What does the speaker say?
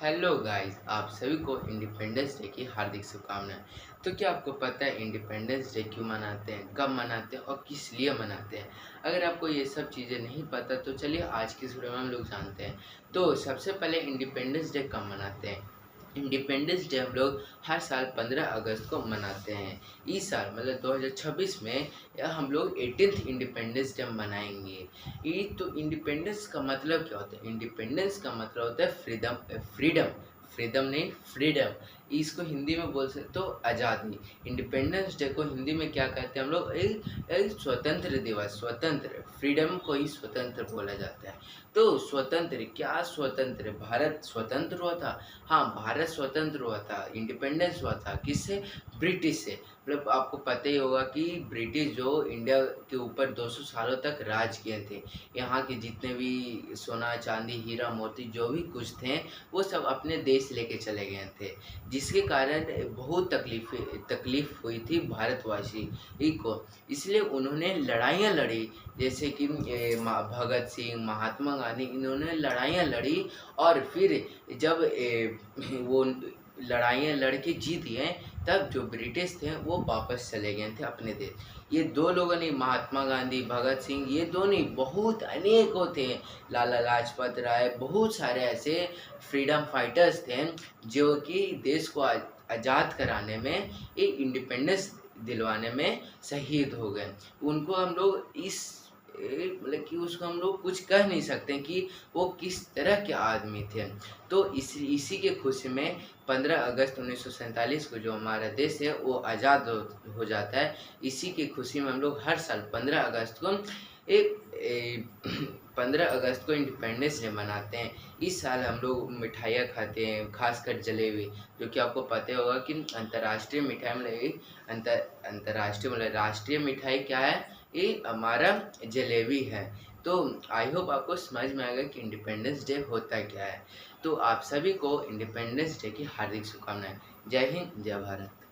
Hello guys, आप सभी को इंडिपेंडेंस डे की हार्दिक शुभकामनाएं। तो क्या आपको पता है इंडिपेंडेंस डे क्यों मनाते हैं, कब मनाते हैं और किस लिए मनाते हैं? अगर आपको ये सब चीज़ें नहीं पता तो चलिए आज की इस वीडियो में हम लोग जानते हैं। तो सबसे पहले इंडिपेंडेंस डे कब मनाते हैं? इंडिपेंडेंस डे हम लोग हर साल 15 अगस्त को मनाते हैं। इस साल मतलब 2026 में हम लोग 18th इंडिपेंडेंस डे मनाएंगे। ये तो इंडिपेंडेंस का मतलब क्या होता है? इंडिपेंडेंस का मतलब होता है फ्रीडम। फ्रीडम फ्रीडम नहीं, फ्रीडम। इसको हिंदी में बोल सकते हो आज़ादी। इंडिपेंडेंस डे को हिंदी में क्या कहते हैं हम लोग? एक स्वतंत्र दिवस। स्वतंत्र, फ्रीडम को ही स्वतंत्र बोला जाता है। तो स्वतंत्र, क्या स्वतंत्र? भारत स्वतंत्र हुआ था। हाँ, भारत स्वतंत्र हुआ था, इंडिपेंडेंस हुआ था किससे? ब्रिटिश से। मतलब आपको पता ही होगा कि ब्रिटिश जो इंडिया के ऊपर 200 सालों तक राज किए थे। यहाँ के जितने भी सोना चांदी हीरा मोती जो भी कुछ थे वो सब अपने देश लेके चले गए थे, जिसके कारण बहुत तकलीफ हुई थी भारतवासी ही को। इसलिए उन्होंने लड़ाइयाँ लड़ी, जैसे कि भगत सिंह, महात्मा गांधी, इन्होंने लड़ाइयाँ लड़ी। और फिर जब वो लड़ाइयाँ लड़ के जीत गए तब जो ब्रिटिश थे वो वापस चले गए थे अपने देश। ये दो लोगों ने, महात्मा गांधी, भगत सिंह, ये दो नहीं, बहुत अनेकों थे। लाला लाजपत राय, बहुत सारे ऐसे फ्रीडम फाइटर्स थे जो कि देश को आज़ाद कराने में, एक इंडिपेंडेंस दिलवाने में शहीद हो गए। उनको हम लोग मतलब कि उसको हम लोग कुछ कह नहीं सकते कि वो किस तरह के आदमी थे। तो इसी के खुशी में 15 अगस्त 1947 को जो हमारा देश है वो आज़ाद हो जाता है। इसी की खुशी में हम लोग हर साल 15 अगस्त को 15 अगस्त को इंडिपेंडेंस डे मनाते हैं। इस साल हम लोग मिठाइयाँ खाते हैं, खासकर जलेबी, जो कि आपको पता ही होगा कि अंतर्राष्ट्रीय मिठाई मतलब अंतर्राष्ट्रीय मतलब राष्ट्रीय मिठाई क्या है? ये हमारा जलेबी है। तो आई होप आपको समझ में आएगा कि इंडिपेंडेंस डे होता क्या है। तो आप सभी को इंडिपेंडेंस डे की हार्दिक शुभकामनाएं। जय हिंद, जय भारत।